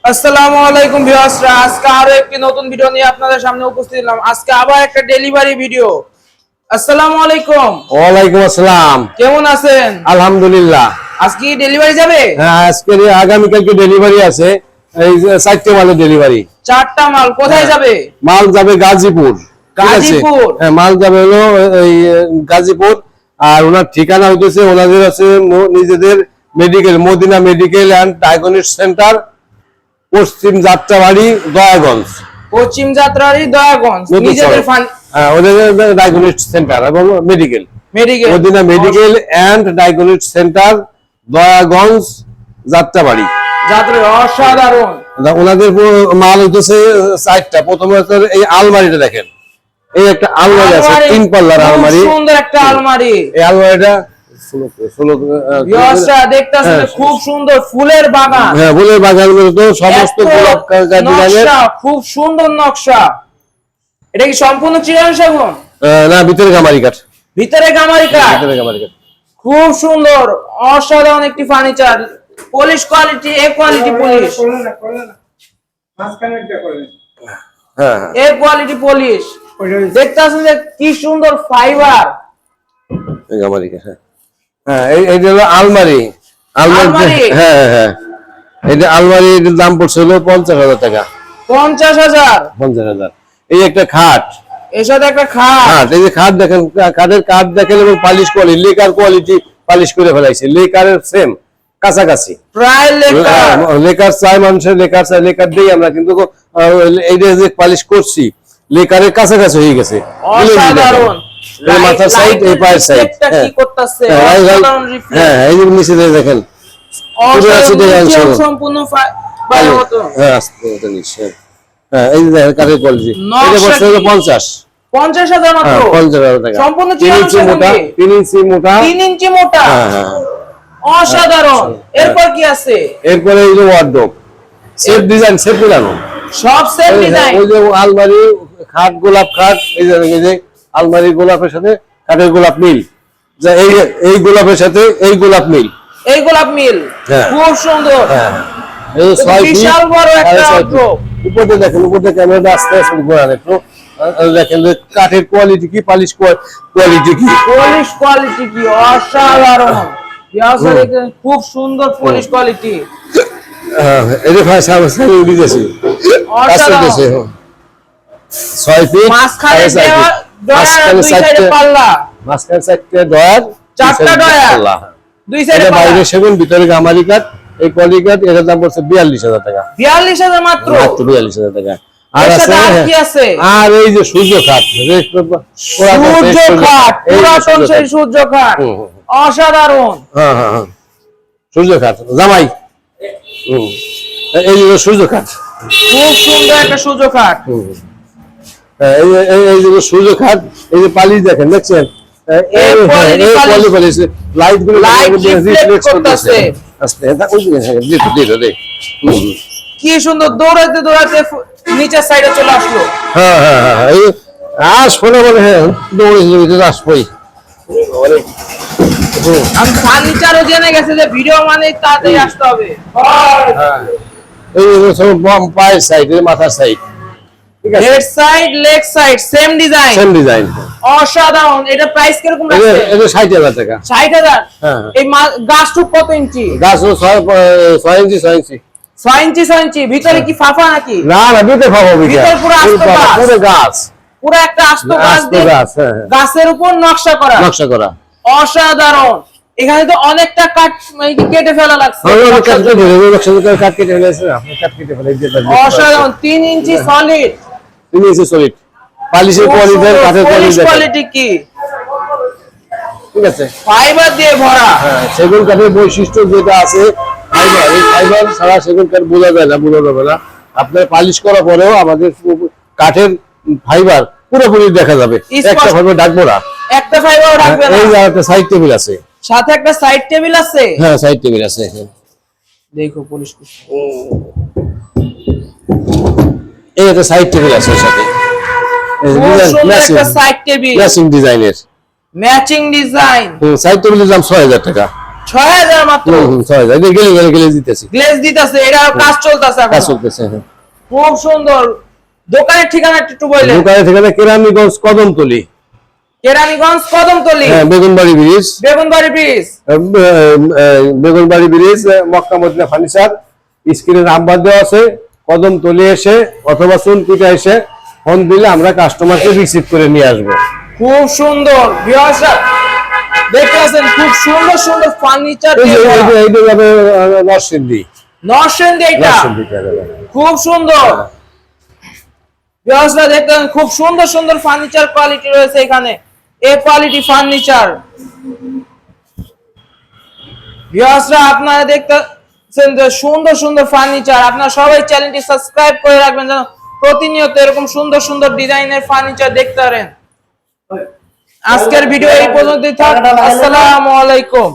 আসসালামু আলাইকুম ভিউয়ার্সরা, আজকে আরো একটি নতুন ভিডিও নিয়ে আপনাদের সামনে উপস্থিত হলাম। আজকে আবার একটা ডেলিভারি ভিডিও। আসসালামু আলাইকুম। ওয়ালাইকুম আসসালাম। কেমন আছেন? আলহামদুলিল্লাহ। আজকে কি ডেলিভারি যাবে? হ্যাঁ, আজকে আগামী কালকে ডেলিভারি আছে। এই যে 4টে মালের ডেলিভারি। 4টা মাল কোথায় যাবে? মাল যাবে গাজীপুর। গাজীপুর? হ্যাঁ, মাল যাবে হলো এই গাজীপুর। আর ওনার ঠিকানা হইতেছে, ওনাদের আছে নিজেদের medical, Madina medical and diagnostic centre, পশ্চিম যাত্রাবাড়ি, দয়াগঞ্জ। পশ্চিম যাত্রাবাড়ি, দয়াগঞ্জ। নিজেদের হ্যাঁ, ওদের ডায়াগনস্টিক সেন্টার এবং medical. Madina medical and diagnostic centre, Dayaganj, Jatrabari. অসাধারণ। ওনাদের মাল হইতেছে 4টা। প্রথমে এই আলমারিটা দেখেন, এই একটা আলমারি আছে, 3 পাল্লার আলমারি, সুন্দর একটা আলমারি। এই আলমারিটা খুব সুন্দর ফুলের বাগান। হ্যাঁ, ফুলের বাগান তো সমস্ত গোলাপ ডিজাইনের, খুব সুন্দর নকশা। এটা কি সম্পূর্ণ চিরান সেগুন? না, ভিতরে গামারি কাঠ। ভিতরে গামারি কাঠ। খুব সুন্দর, অসাধারণ একটি ফার্নিচার। পলিশ কোয়ালিটি, এ কোয়ালিটি পলিশ। হ্যাঁ, এ কোয়ালিটি পলিশ। দেখতে আছেন যে কি সুন্দর ফাইবার। গামারি কাঠ। হ্যাঁ, এই হলো আলমারি। হ্যাঁ হ্যাঁ, এটা আলমারির দাম পড়ছে হলো 50,000 টাকা। 50,000। এই একটা খাট, এর সাথে একটা খাট। এই যে খাট দেখেন, খাটের কাঠ দেখেন এবং polish quality, lacquer quality polish করে ফেলাইছে, লেকারের সেম কাছাকাছি। প্রায় লেকার চাই মানুষের, লেকার চাই, লেকার দেই আমরা, কিন্তু এইটা যে পালিশ করছি লেকারের কাছাকাছি হয়ে গেছে। অসাধারণ। এই মাথার সাইড, এই পায়ের সাইড কি করতেছে? হ্যাঁ, এই যে নিচে দেখেন সম্পূর্ণ ফাইবার মতো। হ্যাঁ, আস্তে আস্তে নিচে। হ্যাঁ, এই যে দেখেন কাঠের কোয়ালিটি। এটা বছর 50,000 মাত্র। 50,000 টাকা। সম্পূর্ণ 3 ইঞ্চি মোটা, 3 ইঞ্চি মোটা। 3 ইঞ্চি মোটা। হ্যাঁ, অসাধারণ। এরপর কি আছে? এরপরে এই যে ওয়ার্ডরোব, সেট ডিজাইন, সেট মিলানো, সব সেট ডিজাইন। ওই যে আলমারি, খাট, গোলাপ খাট, এই যে আলমারি গোলাপের সাথে কাঠের গোলাপ মিল, যে এই গোলাপের সাথে এই গোলাপ মিল, এই গোলাপ মিল। খুব সুন্দর। হ্যাঁ, এই 6 ফিট, বিশাল বড় একটা ওয়ার্ডরোব। উপরে দেখেন, উপরে ক্যামেরাটা আস্তে আস্তে ঘোরান একটু, দেখেন যে কাঠের কোয়ালিটি কি, পালিশ কোয়ালিটি কি, পলিশ কোয়ালিটি কি, অসাধারণ। খুব সুন্দর পলিশ কোয়ালিটি। এই যে ভাই সামনে দিয়েছি, অসাধারণ। 6 ফিট, মাঝখানে দুই সাইডে পাল্লা, মাঝখানে 4টে ডয়ার, 4টা ডয়ার, দুই সাইডে পাল্লা। বাইরে সেগুন, ভিতরে গামারি কাঠ। এই কোয়ালিটি কাঠ, এর দাম পড়ছে 42,000 টাকা। 42,000 মাত্র? মাত্র 42,000 টাকা। আর কি আছে? আর এই যে সূর্য খাট, পুরাতন সেই সূর্য খাট, অসাধারণ। হ্যাঁ হ্যাঁ হ্যাঁ, সূর্য খাট জামাই। এই যে সূর্য খাট, খুব সুন্দর একটা সূর্য খাট। এই যে সূর্য খাট, এই যে পালিশ দেখেন, দেখছেন লাইট গুলো রিফ্লেক্ট করতেছে। কি সুন্দর, দৌড়াতে দৌড়াতে নিচের সাইডে চলে আসলো। হ্যাঁ হ্যাঁ হ্যাঁ, এই ফোনে বলে হ্যাঁ দৌড়ে আসবোই। আমি ফার্নিচারও জেনে গেছে যে ভিডিও মানে তাড়াতাড়ি আসতে হবে। এই পায়ের সাইড, মাথার সাইড, ঠিক আছে, head side, leg side same design, same design. অসাধারণ। এটা প্রাইস কিরকম আছে? এটা 60,000 টাকা। 60,000? হ্যাঁ। এই গাছটুক কত ইঞ্চি? গাছ 6 ইঞ্চি, 6 ইঞ্চি, 6 ইঞ্চি, 6 ইঞ্চি। ভিতরে কি ফাফা নাকি? না না, ভিতরে ফাফা, ভিতরে পুরো আস্ত গাছ, পুরো গাছ, পুরো একটা আস্ত গাছ দিয়ে গাছের উপর নকশা করা। অসাধারণ। এখানে তো অনেকটা কাঠ কেটে ফেলা লাগছে। অসাধারণ। 3 ইঞ্চি সলিড, 3 ইঞ্চি সলিড। পালিশের কোয়ালিটি, কাঠের কোয়ালিটি কি, ঠিক আছে, ফাইবার দিয়ে ভরা। হ্যাঁ, সেগুন কাঠের বৈশিষ্ট্য যেটা আছে ফাইবার, এই ফাইবার ছাড়া সেগুন কাঠ বোঝা যাবে না। আপনার পালিশ করার পরেও আমাদের কাঠের ফাইবার পুরোপুরি দেখা যাবে। একটা ফাইবার ডাকবো না, একটা ফাইবার ডাকবে না। এই যে একটা সাইড টেবিল আছে, সাথে একটা সাইড টেবিল আছে। হ্যাঁ, সাইড টেবিল আছে। দেখো পলিশ, এই একটা সাইড টেবিল আছে সাথে, একটা সাইড টেবিল ম্যাচিং ডিজাইনের, ম্যাচিং ডিজাইন। সাইড টেবিলের দাম 6,000 টাকা। 6000 মাত্র। 6000 গেলে দিতেছি, গ্লেজ দিতেছে, এটা কাজ চলতেছে এখন, কাজ চলতেছে। খুব সুন্দর। দোকানের ঠিকানা একটু বললেন। দোকানের ঠিকানা কেরানীগঞ্জ কদমতলী। কেরানীগঞ্জ কদমতলী, হ্যাঁ, Begunbari bridge. Begunbari bridge, Begunbari bridge, Mecca Madina furniture. স্ক্রিনে নাম্বার দেওয়া আছে। কদমতলী এসে অথবা চুনকুটা এসে ফোন দিলে আমরা কাস্টমারকে রিসিভ করে নিয়ে আসবো। খুব সুন্দর। ভিউয়ার্সরা দেখতে পাচ্ছেন, খুব সুন্দর সুন্দর ফার্নিচার। এইটা যাবে নরসিংদী। নরসিংদী, এটা খুব সুন্দর। ভিউয়ার্সরা দেখতেন, খুব সুন্দর সুন্দর ফার্নিচার কোয়ালিটি রয়েছে এখানে, এ কোয়ালিটি ফার্নিচার। ভিউয়ার্সরা আপনারা দেখতেছেন যে সুন্দর সুন্দর ফার্নিচার। আপনারা সবাই চ্যানেলটি সাবস্ক্রাইব করে রাখবেন যেন প্রতিনিয়ত এরকম সুন্দর সুন্দর ডিজাইনের ফার্নিচার দেখতে পারেন। আজকের ভিডিও এই পর্যন্তই থাক। আসসালামু আলাইকুম।